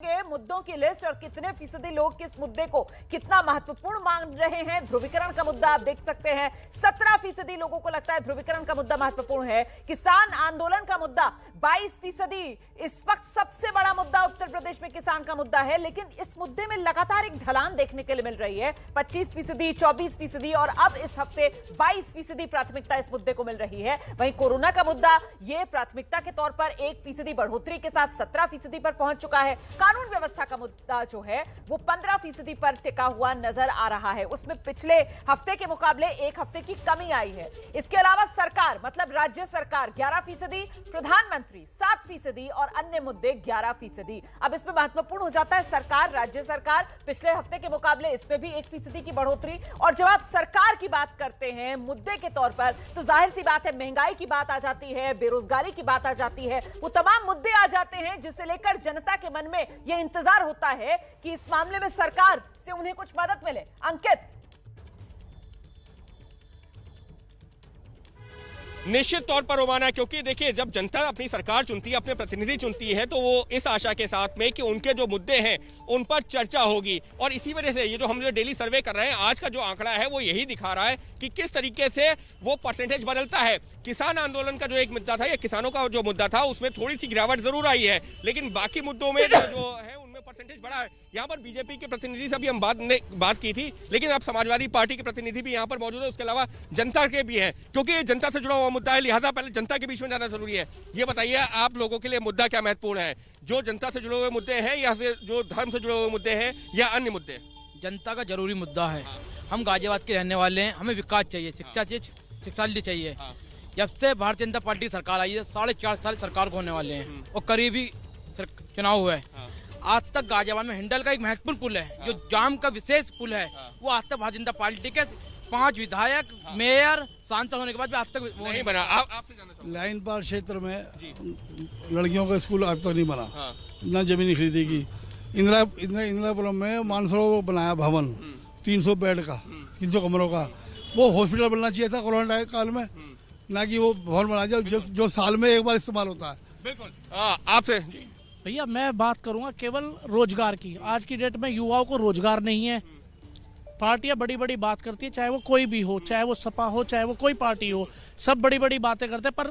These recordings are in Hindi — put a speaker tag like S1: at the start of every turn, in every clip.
S1: मुद्दों की लिस्ट और कितने फीसदी लोग किस मुद्दे को कितना महत्वपूर्ण मान रहे हैं। ध्रुवीकरण का मुद्दा आप देख सकते हैं, 17% लोगों को लगता है ध्रुवीकरण का मुद्दा महत्वपूर्ण है। किसान आंदोलन का मुद्दा 22%, इस वक्त सबसे बड़ा मुद्दा उत्तर प्रदेश में किसान का मुद्दा है। लेकिन इस मुद्दे में लगातार एक ढलान देखने के लिए मिल रही है। 25%, 24% और अब इस हफ्ते 22% प्राथमिकता इस मुद्दे को मिल रही है। वहीं कोरोना का मुद्दा ये प्राथमिकता के तौर पर 1% बढ़ोतरी के साथ 17% पर पहुंच चुका है। कानून व्यवस्था का मुद्दा जो है वो 15% पर टिका हुआ नजर आ रहा है। उसमें पिछले हफ्ते के मुकाबले एक हफ्ते की कमी आई है। इसके अलावा सरकार मतलब राज्य सरकार 11%, प्रधानमंत्री 7% और अन्य मुद्दे 11%। अब इसमें महत्वपूर्ण हो जाता है सरकार, राज्य सरकार पिछले हफ्ते के मुकाबले इसमें भी 1% की बढ़ोतरी। और जब आप सरकार की बात करते हैं मुद्दे के तौर पर तो जाहिर सी बात है महंगाई की बात आ जाती है, बेरोजगारी की बात आ जाती है, वो तमाम मुद्दे आ जाते हैं जिसे लेकर जनता के मन में यह इंतजार होता है कि इस मामले में सरकार से उन्हें कुछ मदद मिले। अंकित,
S2: निश्चित तौर पर रोमाना, क्योंकि देखिए जब जनता अपनी सरकार चुनती है, अपने प्रतिनिधि चुनती है, तो वो इस आशा के साथ में कि उनके जो मुद्दे हैं उन पर चर्चा होगी। और इसी वजह से ये जो हम जो डेली सर्वे कर रहे हैं, आज का जो आंकड़ा है वो यही दिखा रहा है कि किस तरीके से वो परसेंटेज बदलता है। किसान आंदोलन का जो एक मुद्दा था, या किसानों का जो मुद्दा था, उसमें थोड़ी सी गिरावट जरूर आई है, लेकिन बाकी मुद्दों में जो है उनमें परसेंटेज बढ़ा है। यहाँ पर बीजेपी के प्रतिनिधि से भी हम बात की थी, लेकिन अब समाजवादी पार्टी के प्रतिनिधि भी यहाँ पर मौजूद है। उसके अलावा जनता के भी हैं, क्योंकि जनता से जुड़ा हुआ मुद्दा है, लिहाजा पहले जनता के बीच में जाना जरूरी है। ये बताइए आप लोगों के लिए मुद्दा क्या महत्वपूर्ण है, जो जनता से जुड़े हुए मुद्दे हैं या फिर जो धर्म से जुड़े हुए मुद्दे हैं या अन्य मुद्दे?
S3: जनता का जरूरी मुद्दा है। हम गाजियाबाद के रहने वाले हैं, हमें विकास चाहिए, शिक्षा चाहिए, शिक्षा चाहिए। जब से भारतीय जनता पार्टी की सरकार आई है, 4.5 साल सरकार को होने वाले हैं और करीबी चुनाव हुआ है। आज तक गाजियाबाद में हिंडल का एक महत्वपूर्ण पुल है, जो जाम का विशेष पुल है, वो आज तक भारतीय जनता पार्टी के 5 विधायक, मेयर, सांसद होने के बाद भी आज तक वो
S2: नहीं बना। आपसे जानना चाहूंगा,
S4: लाइन पार क्षेत्र में लड़कियों का स्कूल अब तक नहीं बना, ना जमीन खरीदी की। इंदिरापुरम में मानसरोवर बनाया भवन 300 बेड का, 300 कमरों का, वो हॉस्पिटल बनना चाहिए था कोरोना काल में, ना कि वो भवन बना जाए जो साल में एक बार इस्तेमाल होता है।
S2: बिल्कुल। आपसे
S5: भैया मैं बात करूंगा केवल रोजगार की। आज की डेट में युवाओं को रोजगार नहीं है। पार्टियां बड़ी बड़ी बात करती है, चाहे वो कोई भी हो, चाहे वो सपा हो, चाहे वो कोई पार्टी हो, सब बड़ी बड़ी बातें करते हैं, पर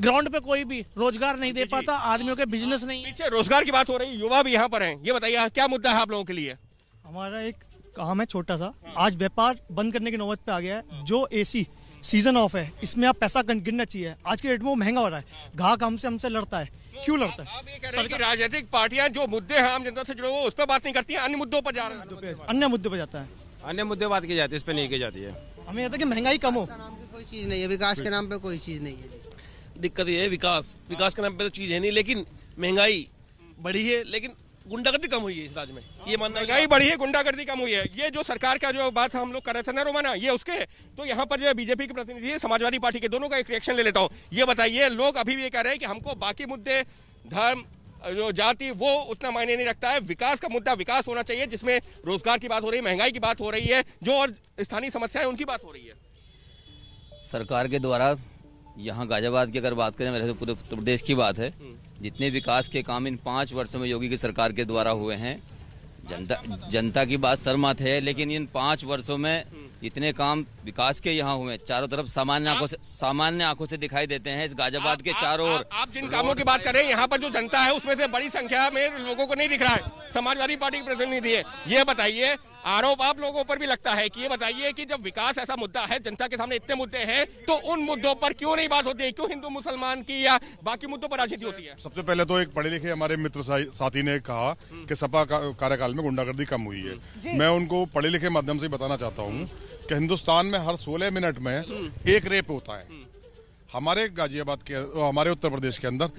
S5: ग्राउंड पे कोई भी रोजगार नहीं दे पाता, आदमियों के बिजनेस नहीं।
S2: पीछे रोजगार की बात हो रही है, युवा भी यहाँ पर हैं। ये बताइए क्या मुद्दा है आप लोगों के लिए?
S6: हमारा एक काम है छोटा सा, आज व्यापार बंद करने की नौबत पे आ गया है। जो एसी सीजन ऑफ है, इसमें आप पैसा गिनना चाहिए। आज के डेट में वो महंगा हो रहा है, ग्राहक हमसे लड़ता है। क्यों लड़ता है?
S2: आप ये कह रहे हैं कि राजनीतिक पार्टियां जो मुद्दे हैं आम जनता से जुड़े हुए उस पर बात नहीं करती हैं, अन्य मुद्दों पर जा रहे हैं।
S6: अन्य मुद्दे पर जाता है,
S7: अन्य मुद्दे बात की जाती है, इस पे नहीं की जाती है।
S6: हमें कहता है कि महंगाई कम हो।
S8: कोई चीज नहीं है, विकास के नाम पे कोई चीज नहीं है।
S7: दिक्कत ये है विकास के नाम पे तो चीज है नहीं, लेकिन महंगाई बढ़ी है, लेकिन गुंडागर्दी कम हुई है इस राज्य में। ये मानना,
S2: महंगाई बढ़ी है, गुंडागर्दी कम हुई है, ये जो सरकार का जो बात हम लोग कर रहे थे ना रोमाना, ये उसके। तो यहाँ पर जो बीजेपी के प्रतिनिधि है, समाजवादी पार्टी के, दोनों का एक रिएक्शन ले लेता हूँ। ये बताइए, लोग अभी भी ये कह रहे हैं कि हमको बाकी मुद्दे, धर्म, जो जाति, वो उतना मायने नहीं रखता है। विकास का मुद्दा विकास होना चाहिए, जिसमें रोजगार की बात हो रही है, महंगाई की बात हो रही है, जो और स्थानीय समस्या है उनकी बात हो रही है।
S9: सरकार के द्वारा यहाँ गाजियाबाद की अगर बात करें, मेरे तो पूरे उत्तर प्रदेश की बात है, जितने विकास के काम इन 5 वर्षों में योगी की सरकार के द्वारा हुए हैं, जनता की बात शर्मात है, लेकिन इन 5 वर्षों में इतने काम विकास के यहाँ हुए, चारों तरफ सामान्य आंखों से दिखाई देते हैं इस गाजियाबाद के चारों ओर।
S2: आप जिन कामों की बात कर रहे हैं, यहाँ पर जो जनता है उसमें से बड़ी संख्या में लोगों को नहीं दिख रहा है। समाजवादी पार्टी के प्रतिनिधि है, ये बताइए, आरोप आप लोगों पर भी लगता है कि ये बताइए कि जब विकास ऐसा मुद्दा है, जनता के सामने इतने मुद्दे हैं, तो उन मुद्दों पर क्यों नहीं बात होती है? क्यों हिंदू मुसलमान की या बाकी मुद्दों पर राजनीति होती है?
S10: सबसे पहले तो एक पढ़े लिखे हमारे मित्र साथी ने कहा कि सपा कार्यकाल में गुंडागर्दी कम हुई है। मैं उनको पढ़े लिखे माध्यम से बताना चाहता हूँ कि हिंदुस्तान में हर 16 मिनट में एक रेप होता है। हमारे गाजियाबाद के, हमारे उत्तर प्रदेश के अंदर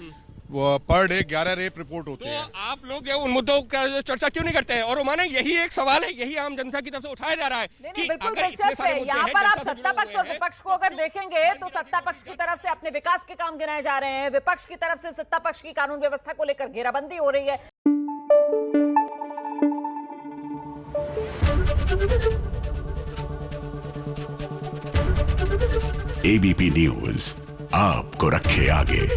S10: पर डे 11 रेप रिपोर्ट होते हैं।
S2: तो आप लोग उन मुद्दों का चर्चा क्यों नहीं करते हैं? और माने यही एक सवाल है, यही आम जनता की तरफ से उठाया जा रहा है कि
S1: बिल्कुल दिलचस्प है। यहाँ पर आप सत्ता पक्ष और विपक्ष को अगर देखेंगे तो सत्ता पक्ष की तरफ से अपने विकास के काम गिनाए जा रहे हैं, विपक्ष की तरफ से सत्ता पक्ष की कानून व्यवस्था को लेकर घेराबंदी हो रही है।
S11: एबीपी न्यूज आपको रखे आगे।